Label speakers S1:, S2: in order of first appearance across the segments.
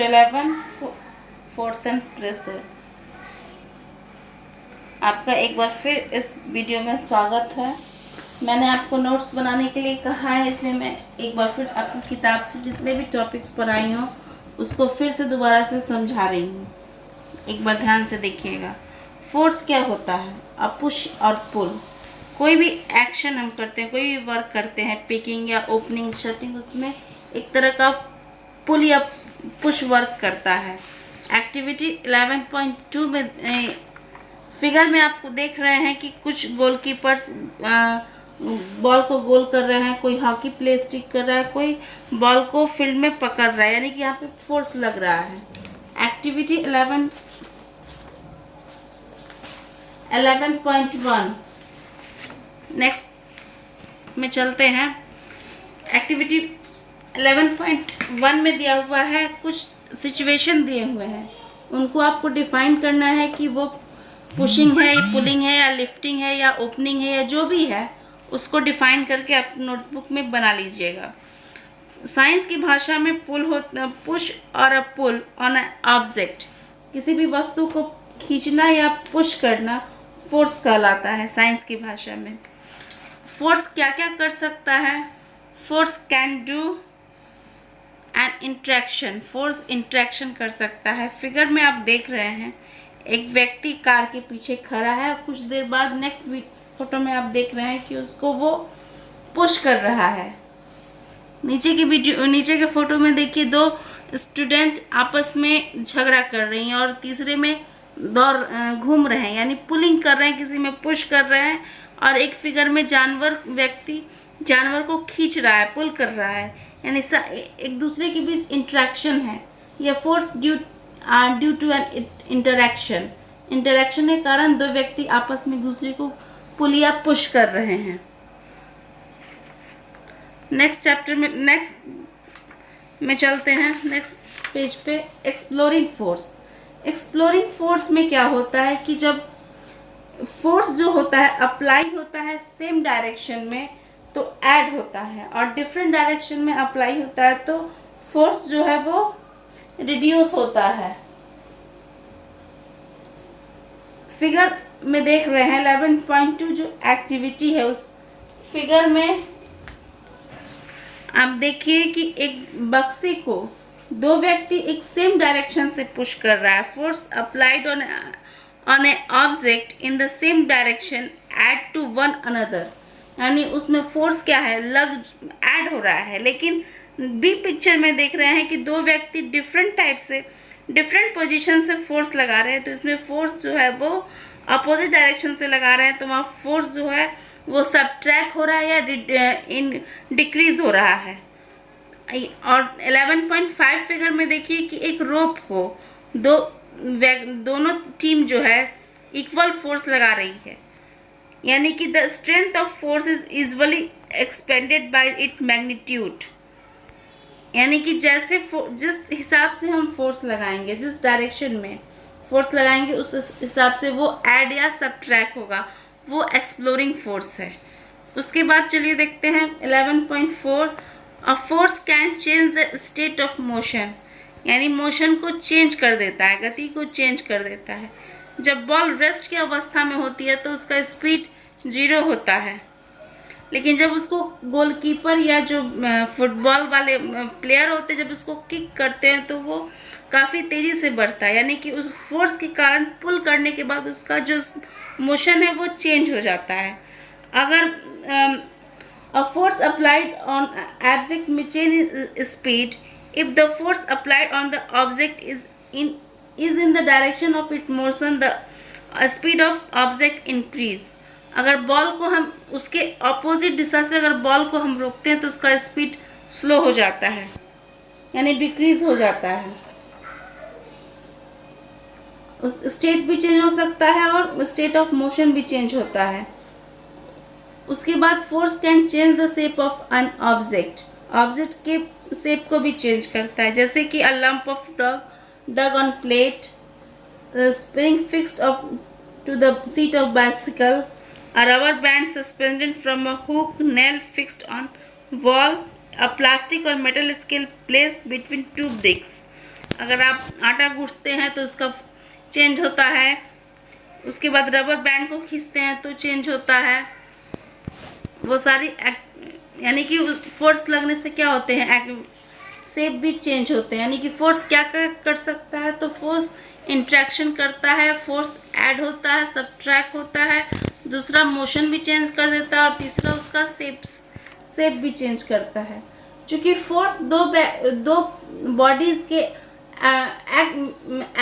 S1: 11 force and pressure. आपका एक बार फिर इस वीडियो में स्वागत है। मैंने आपको नोट्स बनाने के लिए कहा है, इसलिए मैं एक बार फिर आपकी किताब से जितने भी टॉपिक्स पढ़ाई हूँ उसको फिर से दोबारा से समझा रही हूँ। एक बार ध्यान से देखिएगा। फोर्स क्या होता है? अ पुश और पुल। कोई भी एक्शन हम करते हैं, कोई भी वर्क करते हैं, पिकिंग या ओपनिंग शटिंग, उसमें एक तरह का पुल या पुश वर्क करता है। एक्टिविटी 11.2 में फिगर में आपको देख रहे हैं कि कुछ गोलकीपर्स बॉल को गोल कर रहे हैं, कोई हॉकी प्ले स्टिक कर रहा है, कोई बॉल को फील्ड में पकड़ रहा है, यानी कि यहाँ पे फोर्स लग रहा है। एक्टिविटी 11.1 नेक्स्ट में चलते हैं। एक्टिविटी 11.1 में दिया हुआ है, कुछ सिचुएशन दिए हुए हैं, उनको आपको डिफाइन करना है कि वो पुशिंग है, पुलिंग है, या लिफ्टिंग है, या ओपनिंग है, या जो भी है उसको डिफाइन करके आप नोटबुक में बना लीजिएगा। साइंस की भाषा में पुश और अ पुल ऑन अ ऑब्जेक्ट, किसी भी वस्तु को खींचना या पुश करना फोर्स कहलाता है साइंस की भाषा में। फोर्स क्या क्या कर सकता है? Force can do an interaction, force interaction कर सकता है। फिगर में आप देख रहे हैं एक व्यक्ति कार के पीछे खड़ा है, और कुछ देर बाद नेक्स्ट फोटो में आप देख रहे हैं कि उसको वो पुश कर रहा है। नीचे के फोटो में देखिए, दो स्टूडेंट आपस में झगड़ा कर रही हैं और तीसरे में घूम रहे हैं, यानी पुलिंग कर रहे हैं, किसी में पुश कर रहे हैं, और एक फिगर में व्यक्ति जानवर को खींच रहा है, पुल कर रहा है, यानी एक दूसरे के बीच इंट्रैक्शन है। यह force due to an interaction के कारण दो व्यक्ति आपस में दूसरे को पुल या पुश कर रहे हैं। नेक्स्ट में चलते हैं, नेक्स्ट पेज पे। एक्सप्लोरिंग फोर्स में क्या होता है कि जब फोर्स जो होता है अप्लाई होता है सेम डायरेक्शन में तो ऐड होता है, और डिफरेंट डायरेक्शन में अप्लाई होता है तो फोर्स जो है वो रिड्यूस होता है। फिगर में देख रहे हैं 11.2 जो एक्टिविटी है, उस फिगर में आप देखिए कि एक बक्से को दो व्यक्ति एक सेम डायरेक्शन से पुश कर रहा है। Force applied on a object in the same direction add to one another, यानी उसमें फोर्स क्या है, ऐड हो रहा है। लेकिन बी पिक्चर में देख रहे हैं कि दो व्यक्ति डिफरेंट पोजीशन से फोर्स लगा रहे हैं, तो इसमें फोर्स जो है वो अपोजिट डायरेक्शन से लगा रहे हैं, तो वहाँ फोर्स जो है वो सब्ट्रैक्ट हो रहा है या डिक्रीज हो रहा है। और 11.5 फिगर में देखिए कि एक रोप को दोनों टीम जो है इक्वल फोर्स लगा रही है, यानी कि the strength of force is equally expended by it magnitude, यानी कि जिस हिसाब से हम फोर्स लगाएंगे, जिस डायरेक्शन में फोर्स लगाएंगे उस हिसाब से वो ऐड या सब्ट्रैक्ट होगा, वो एक्सप्लोरिंग फोर्स है। उसके बाद चलिए देखते हैं 11.4। A force can change the state of motion, यानी मोशन को चेंज कर देता है, गति को चेंज कर देता है। जब बॉल रेस्ट की अवस्था में होती है तो उसका स्पीड 0 होता है, लेकिन जब उसको गोलकीपर या जो फुटबॉल वाले प्लेयर होते हैं जब उसको किक करते हैं तो वो काफ़ी तेज़ी से बढ़ता है, यानी कि उस फोर्स के कारण पुल करने के बाद उसका जो मोशन है वो चेंज हो जाता है। अगर a force applied on object में change speed if the force applied on the object is in the direction of it motion the speed of object increase. अगर बॉल को हम उसके अपोजिट दिशा से अगर बॉल को हम रोकते हैं तो उसका स्पीड स्लो हो जाता है, यानी डिक्रीज हो जाता है। उस स्टेट भी चेंज हो सकता है और स्टेट ऑफ मोशन भी चेंज होता है। उसके बाद force can change the shape of an object के शेप को भी चेंज करता है, जैसे कि a lump of dough on plate, spring fixed to the seat of bicycle, a rubber band suspended from a hook nail fixed on wall, a plastic or metal scale placed between two bricks, अगर आप आटा गूंथते हैं तो उसका change होता है, उसके बाद रबर बैंड को खींचते हैं तो चेंज होता है। वो सारी यानी कि फोर्स लगने से क्या होते हैं, शेप भी चेंज होते हैं। यानी कि फोर्स क्या कर सकता है, तो फोर्स इंट्रैक्शन करता है, फोर्स ऐड होता है, सब्ट्रैक्ट होता है, दूसरा मोशन भी चेंज कर देता है, और तीसरा उसका शेप भी चेंज करता है। क्योंकि फोर्स दो बॉडीज के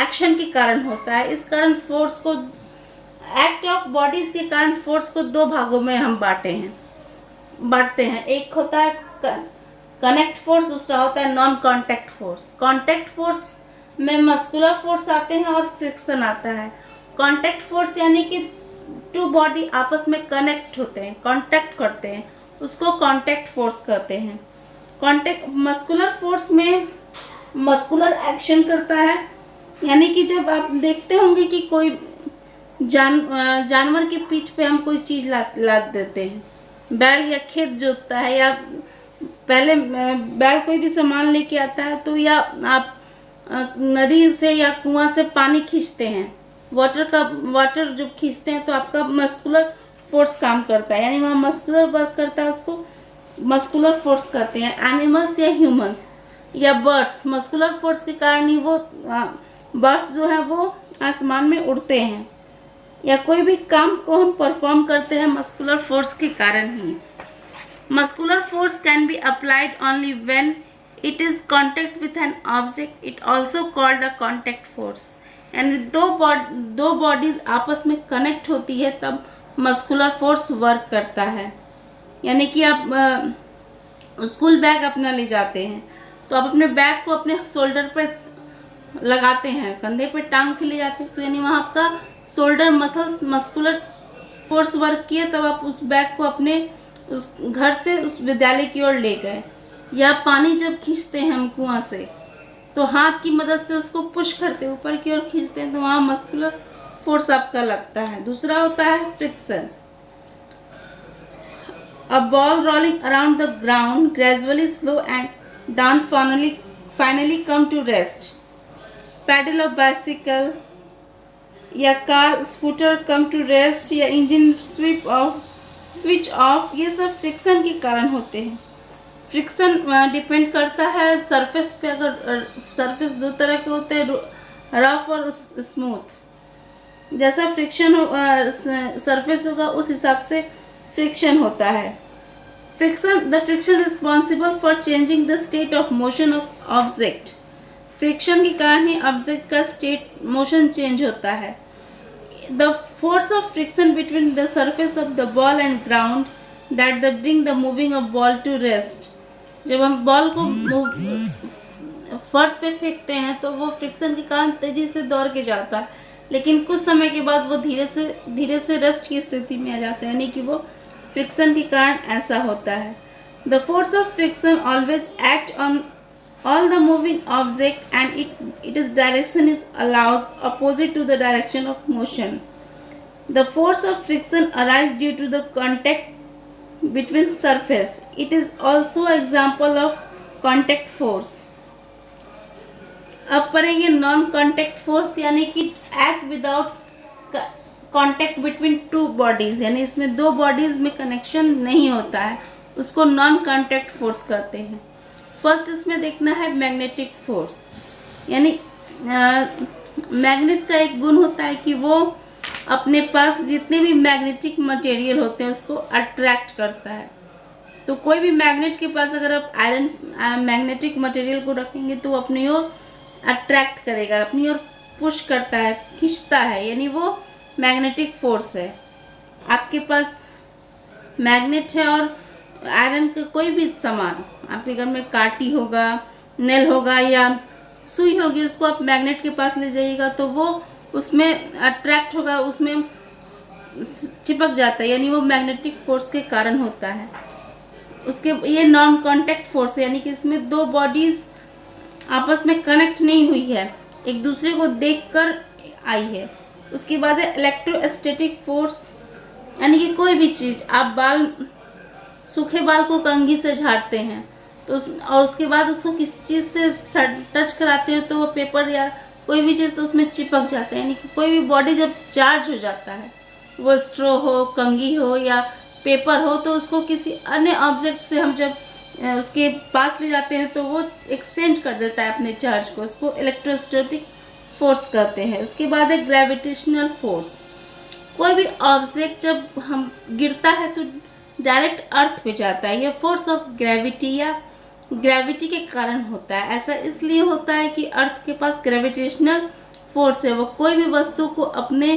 S1: एक्शन के कारण होता है, इस कारण फोर्स को, एक्ट ऑफ बॉडीज के कारण फोर्स को दो भागों में हम बांटते हैं। एक होता है कनेक्ट फोर्स, दूसरा होता है non contact force. Contact force में मस्कुलर फोर्स आते हैं और फ्रिक्शन आता है। कांटेक्ट फोर्स यानी कि टू बॉडी आपस में कनेक्ट होते हैं, कांटेक्ट करते हैं, उसको कांटेक्ट फोर्स कहते हैं। कांटेक्ट मस्कुलर फोर्स में मस्कुलर एक्शन करता है। यानी कि जब आप देखते होंगे कि कोई जानवर के पीठ पे हम कोई चीज़ लाद देते हैं, बैल या खेत जोतता है, या पहले बैल कोई भी सामान लेके आता है, तो या आप नदी से या कुआं से पानी खींचते हैं, वाटर जो खींचते हैं, तो आपका मस्कुलर फोर्स काम करता है, यानी वहाँ मस्कुलर वर्क करता है, उसको मस्कुलर फोर्स कहते हैं। एनिमल्स या ह्यूमंस या बर्ड्स, मस्कुलर फोर्स के कारण ही वो बर्ड्स जो है वो आसमान में उड़ते हैं, या कोई भी काम को हम परफॉर्म करते हैं मस्कुलर फोर्स के कारण ही। Muscular force can be applied only when it is contact with an object, it also called a contact force. यानी दो बॉडीज आपस में कनेक्ट होती है तब मस्कुलर फोर्स वर्क करता है। यानी कि आप स्कूल बैग अपना ले जाते हैं, तो आप अपने बैग को अपने शोल्डर पर लगाते हैं, कंधे पे टांग के ले जाते हैं, तो यानी वहाँ आपका shoulder muscles muscular force work किए, तब आप उस बैग को अपने उस घर से उस विद्यालय की ओर ले गए। या पानी जब खींचते हैं हम कुआं से, तो हाथ की मदद से उसको पुश करते हैं, ऊपर की ओर खींचते हैं, तो वहाँ मस्कुलर फोर्स आपका लगता है। दूसरा होता है friction. A ball rolling around the ground gradually slow and down finally come to rest. Pedal of bicycle या car scooter come to rest, या इंजन स्विच ऑफ, ये सब फ्रिक्शन के कारण होते हैं। फ्रिक्शन डिपेंड करता है सरफेस पे। अगर सरफेस दो तरह के होते हैं, रफ और स्मूथ, जैसा फ्रिक्शन सरफेस होगा उस हिसाब से फ्रिक्शन होता है। The friction responsible for changing the state of motion of object. Friction के कारण ही ऑब्जेक्ट का स्टेट मोशन चेंज होता है। The force of friction between the surface of the ball and ground that the bring the moving of ball to rest. जब हम ball को फर्श पे फेंकते हैं तो वो फ्रिक्शन के कारण तेजी से दौड़ के जाता है, लेकिन कुछ समय के बाद वो धीरे से रेस्ट की स्थिति में आ जाता है, यानी कि वो फ्रिक्शन के कारण ऐसा होता है। The force of friction always act on all the moving object and its direction is allows opposite to the direction of motion. The force of friction arises due to the contact between surface. It is also an example of contact force. अब पढ़ेंगे non contact force, यानी कि act without contact between two bodies, यानी इसमें दो bodies में connection नहीं होता है, उसको नॉन कॉन्टेक्ट फोर्स कहते हैं। फर्स्ट इसमें देखना है मैग्नेटिक फोर्स। यानी मैग्नेट का एक गुण होता है कि वो अपने पास जितने भी मैग्नेटिक मटेरियल होते हैं उसको अट्रैक्ट करता है। तो कोई भी मैग्नेट के पास अगर आप आयरन मैग्नेटिक मटेरियल को रखेंगे तो वो अपनी ओर अट्रैक्ट करेगा, अपनी ओर पुश करता है, खींचता है, यानी वो मैग्नेटिक फोर्स है। आपके पास मैग्नेट है और आयरन का कोई भी सामान, आपके घर में काटी होगा, नेल होगा या सुई होगी, उसको आप मैग्नेट के पास ले जाइएगा तो वो उसमें अट्रैक्ट होगा, उसमें चिपक जाता है, यानी वो मैग्नेटिक फोर्स के कारण होता है। उसके ये नॉन कांटेक्ट फोर्स है, यानी कि इसमें दो बॉडीज आपस में कनेक्ट नहीं हुई है, एक दूसरे को देखकर आई है। उसके बाद है इलेक्ट्रोस्टैटिक फोर्स, यानी कि कोई भी चीज़, आप सूखे बाल को कंघी से झाड़ते हैं तो और उसके बाद उसको किसी चीज़ से टच कराते हो तो वो पेपर या कोई भी चीज़ तो उसमें चिपक जाता है। यानी कि कोई भी बॉडी जब चार्ज हो जाता है, वो स्ट्रॉ हो, कंघी हो या पेपर हो, तो उसको किसी अन्य ऑब्जेक्ट से हम जब उसके पास ले जाते हैं तो वो एक्सचेंज कर देता है अपने चार्ज को। उसको इलेक्ट्रोस्टैटिक फोर्स कहते हैं। उसके बाद है ग्रेविटेशनल फोर्स। कोई भी ऑब्जेक्ट जब हम गिरता है तो डायरेक्ट अर्थ पे जाता है। यह फोर्स ऑफ ग्रेविटी या ग्रेविटी के कारण होता है। ऐसा इसलिए होता है कि अर्थ के पास ग्रेविटेशनल फोर्स है, वो कोई भी वस्तु को अपने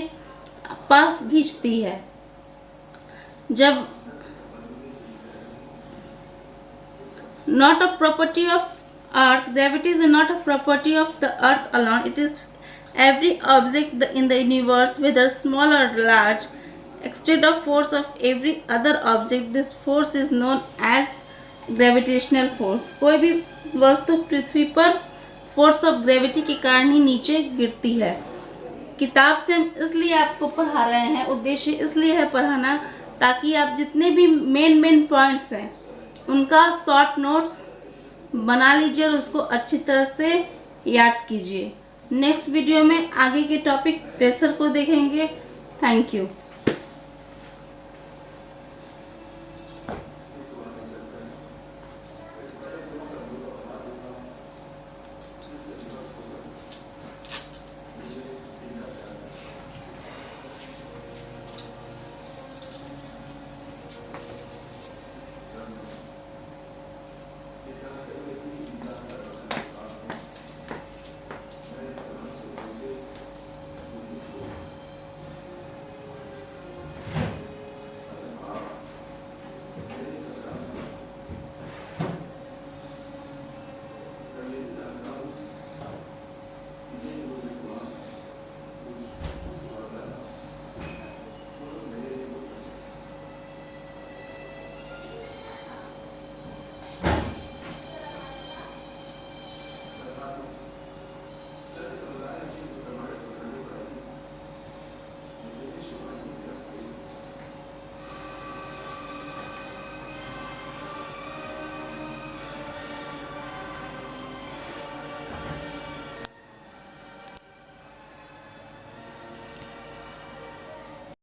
S1: पास खींचती है। जब not a property of earth, gravity is not a property of the earth alone, it is every object in the universe, whether small or large, extend of force of every other object. This force is known as gravitational force. कोई भी वस्तु पृथ्वी पर force of gravity के कारण ही नीचे गिरती है। किताब से हम इसलिए आपको पढ़ा रहे हैं, उद्देश्य इसलिए है पढ़ाना ताकि आप जितने भी मेन पॉइंट्स हैं उनका शॉर्ट नोट्स बना लीजिए और उसको अच्छी तरह से याद कीजिए। नेक्स्ट वीडियो में आगे के टॉपिक प्रेशर को देखेंगे। Thank you.